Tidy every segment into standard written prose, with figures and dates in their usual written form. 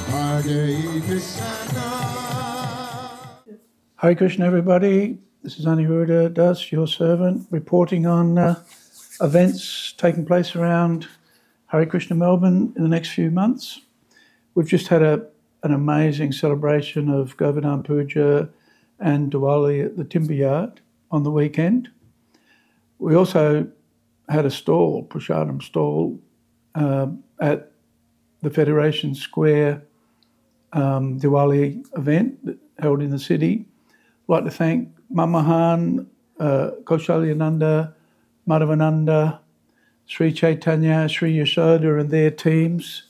Hare Krishna. Hare Krishna, everybody. This is Aniruddha Das, your servant, reporting on events taking place around Hare Krishna Melbourne in the next few months. We've just had an amazing celebration of Govardhan Puja and Diwali at the Timber Yard on the weekend. We also had a stall, Prasadam stall, at the Federation Square Diwali event held in the city. I'd like to thank Mamahan, Kaushalyananda, Madhavananda, Sri Chaitanya, Sri Yashoda and their teams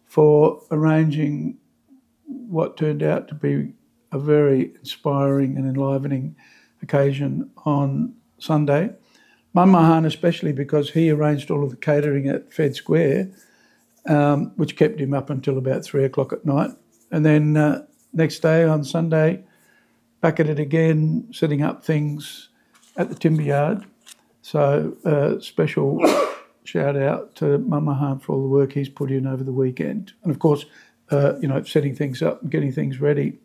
for arranging what turned out to be a very inspiring and enlivening occasion on Sunday. Mamahan especially because he arranged all of the catering at Fed Square, which kept him up until about 3 o'clock at night. And then next day on Sunday, back at it again, setting up things at the Timber Yard. So special shout out to Mamahan for all the work he's put in over the weekend. And of course, setting things up and getting things ready.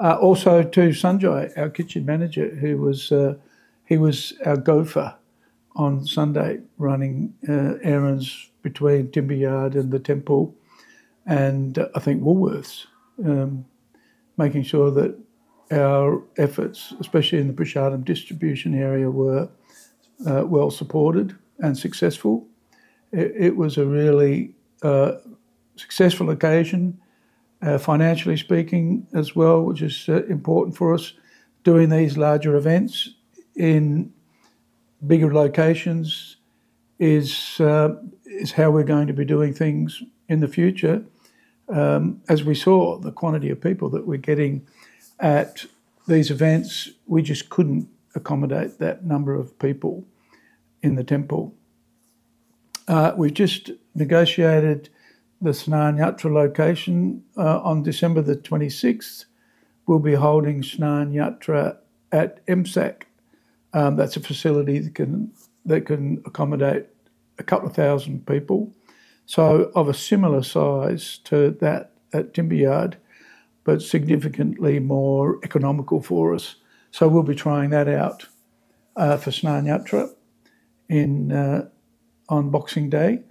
Also to Sanjay, our kitchen manager, who was he was our gopher on Sunday, running errands between Timber Yard and the temple, and I think Woolworths, making sure that our efforts, especially in the Prasadam distribution area, were well supported and successful. It was a really successful occasion, financially speaking as well, which is important for us. Doing these larger events in bigger locations is how we're going to be doing things in the future. As we saw, the quantity of people that we're getting at these events, we just couldn't accommodate that number of people in the temple. We've just negotiated the Snan Yatra location on December the 26th. We'll be holding Snan Yatra at MSAC. That's a facility that can accommodate a couple of thousand people. So of a similar size to that at Timber Yard, but significantly more economical for us. So we'll be trying that out for Snan Yatra on Boxing Day.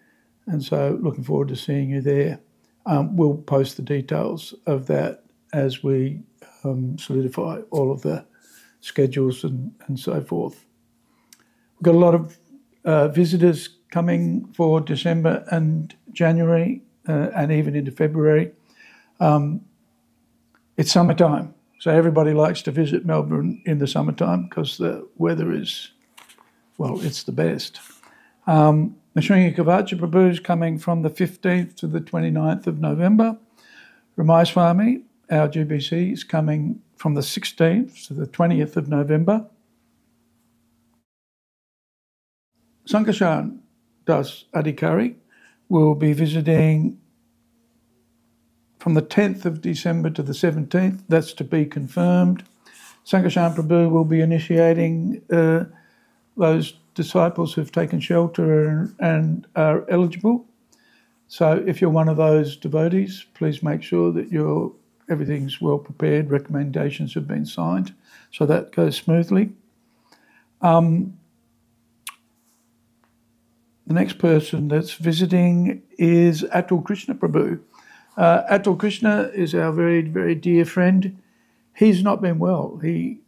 And so looking forward to seeing you there. We'll post the details of that as we solidify all of the schedules and so forth. We've got a lot of visitors coming for December and January and even into February. It's summertime, so everybody likes to visit Melbourne in the summertime because the weather is, well, it's the best. The Śrīmad Prabhu is coming from the 15th to the 29th of November. Ramai Swami, our GBC, is coming from the 16th to the 20th of November. Sankarshan Das Adhikari will be visiting from the 10th of December to the 17th. That's to be confirmed. Sankarshan Prabhu will be initiating those disciples who've taken shelter and are eligible. So if you're one of those devotees, please make sure that everything's well prepared, recommendations have been signed, so that goes smoothly. The next person that's visiting is Atul Krishna Prabhu. Atul Krishna is our very, very dear friend. He's not been well. He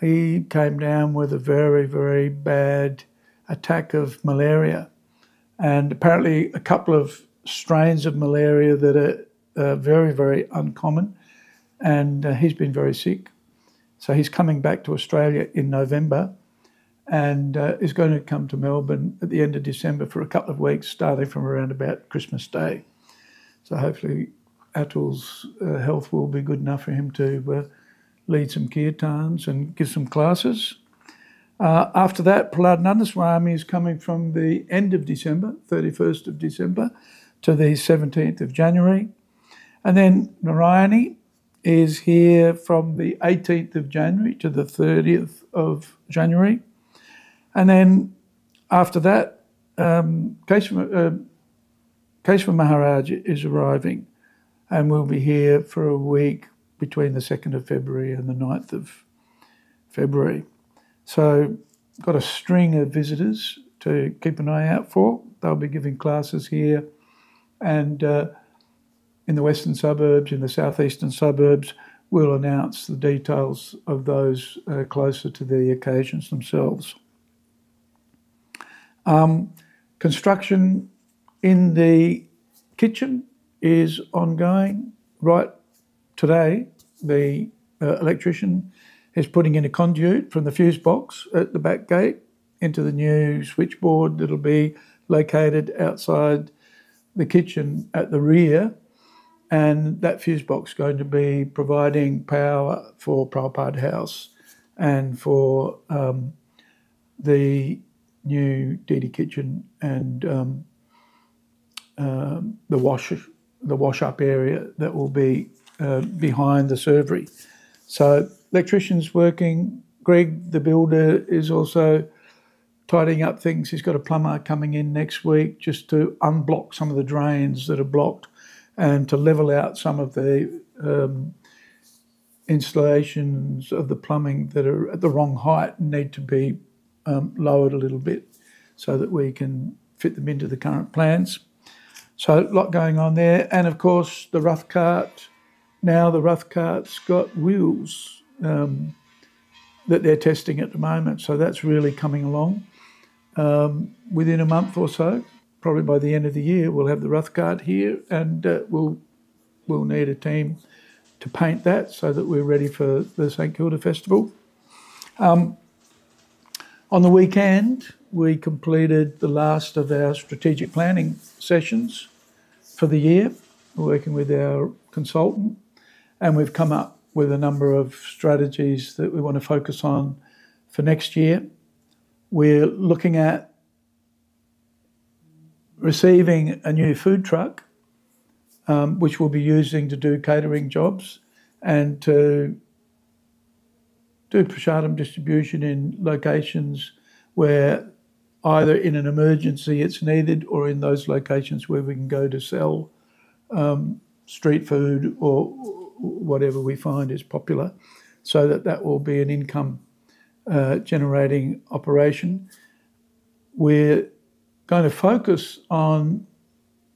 came down with a very, very bad attack of malaria, and apparently a couple of strains of malaria that are very, very uncommon, and he's been very sick. So he's coming back to Australia in November and is going to come to Melbourne at the end of December for a couple of weeks, starting from around about Christmas Day. So hopefully Atul's health will be good enough for him to lead some kirtans and give some classes. After that, Prahlad Swami is coming from the end of December, 31st of December, to the 17th of January. And then Narayani is here from the 18th of January to the 30th of January. And then after that, Kesava Keshava Maharaj is arriving, and we'll be here for a week between the 2nd of February and the 9th of February. So got a string of visitors to keep an eye out for. They'll be giving classes here and in the western suburbs, in the southeastern suburbs. We'll announce the details of those closer to the occasions themselves. Construction in the kitchen is ongoing. Right today, the electrician is putting in a conduit from the fuse box at the back gate into the new switchboard that'll be located outside the kitchen at the rear, and that fuse box is going to be providing power for Prabhupada House and for the new DD kitchen and the wash-up area that will be behind the servery. So electrician's working. Greg, the builder, is also tidying up things. He's got a plumber coming in next week just to unblock some of the drains that are blocked and to level out some of the installations of the plumbing that are at the wrong height and need to be lowered a little bit so that we can fit them into the current plans. So a lot going on there. And of course, the rough cart. Now the rough cart's got wheels that they're testing at the moment. So that's really coming along. Within a month or so, probably by the end of the year, we'll have the rough cart here, and we'll need a team to paint that so that we're ready for the St Kilda Festival. On the weekend, we completed the last of our strategic planning sessions for the year, working with our consultant, and we've come up with a number of strategies that we want to focus on for next year. We're looking at receiving a new food truck, which we'll be using to do catering jobs and to do prasadam distribution in locations where either in an emergency it's needed or in those locations where we can go to sell street food or whatever we find is popular, so that will be an income generating operation. We're going to focus on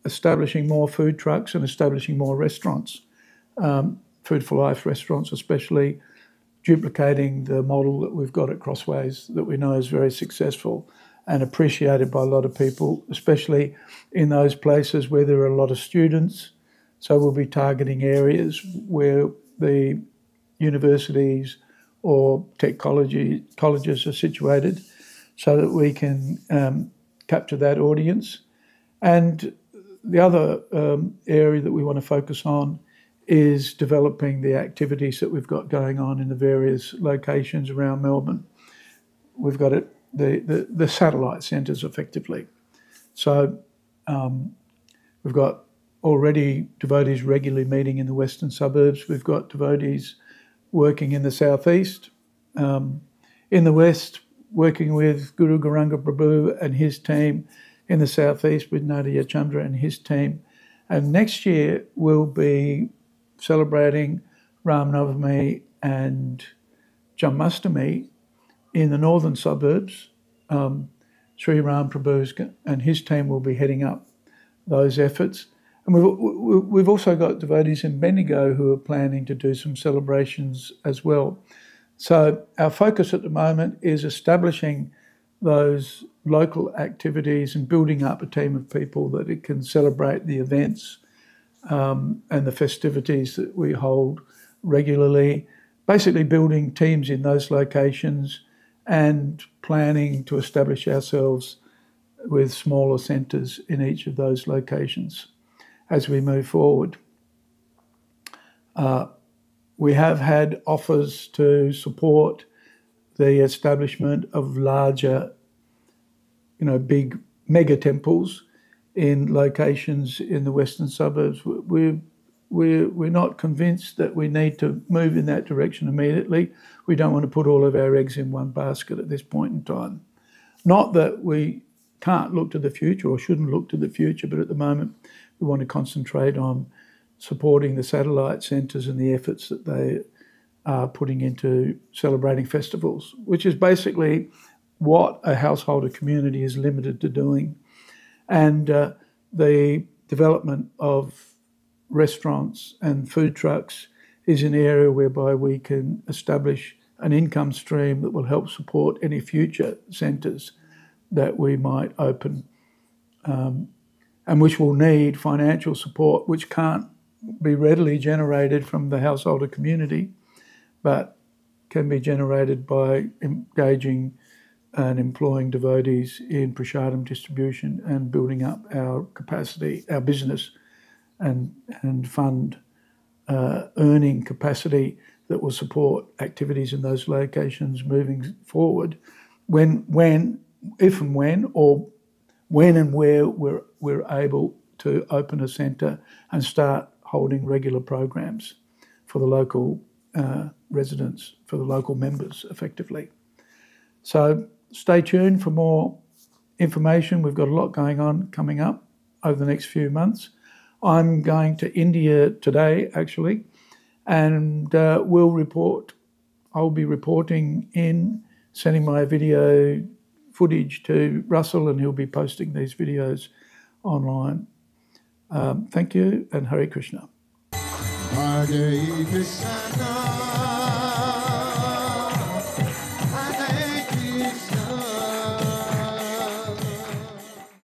establishing more food trucks and establishing more restaurants, Food for Life restaurants especially, duplicating the model that we've got at Crossways that we know is very successful and appreciated by a lot of people, especially in those places where there are a lot of students. So we'll be targeting areas where the universities or colleges are situated so that we can capture that audience. And the other area that we want to focus on is developing the activities that we've got going on in the various locations around Melbourne. We've got the satellite centres effectively. So we've got already devotees regularly meeting in the western suburbs. We've got devotees working in the southeast. In the west, working with Guru Gauranga Prabhu and his team. In the southeast with Nadia Chandra and his team. And next year we'll be celebrating Ram Navami and Janmashtami in the northern suburbs. Sri Ram Prabhu and his team will be heading up those efforts. And we've also got devotees in Bendigo who are planning to do some celebrations as well. So our focus at the moment is establishing those local activities and building up a team of people that it can celebrate the events and the festivities that we hold regularly, basically building teams in those locations and planning to establish ourselves with smaller centres in each of those locations as we move forward. We have had offers to support the establishment of larger, big mega temples in locations in the western suburbs. We're not convinced that we need to move in that direction immediately. We don't want to put all of our eggs in one basket at this point in time. Not that we can't look to the future or shouldn't look to the future, but at the moment we want to concentrate on supporting the satellite centres and the efforts that they are putting into celebrating festivals, which is basically what a householder community is limited to doing. And the development of restaurants and food trucks is an area whereby we can establish an income stream that will help support any future centres that we might open, and which will need financial support, which can't be readily generated from the householder community, but can be generated by engaging and employing devotees in prasadam distribution and building up our capacity, our business, and fund earning capacity that will support activities in those locations moving forward. If and when and where we're able to open a centre and start holding regular programs for the local residents, for the local members, effectively. So stay tuned for more information. We've got a lot going on coming up over the next few months. I'm going to India today, actually, and I'll be reporting in, sending my video footage to Russell, and he'll be posting these videos online. Thank you, and Hare Krishna. Hare Krishna.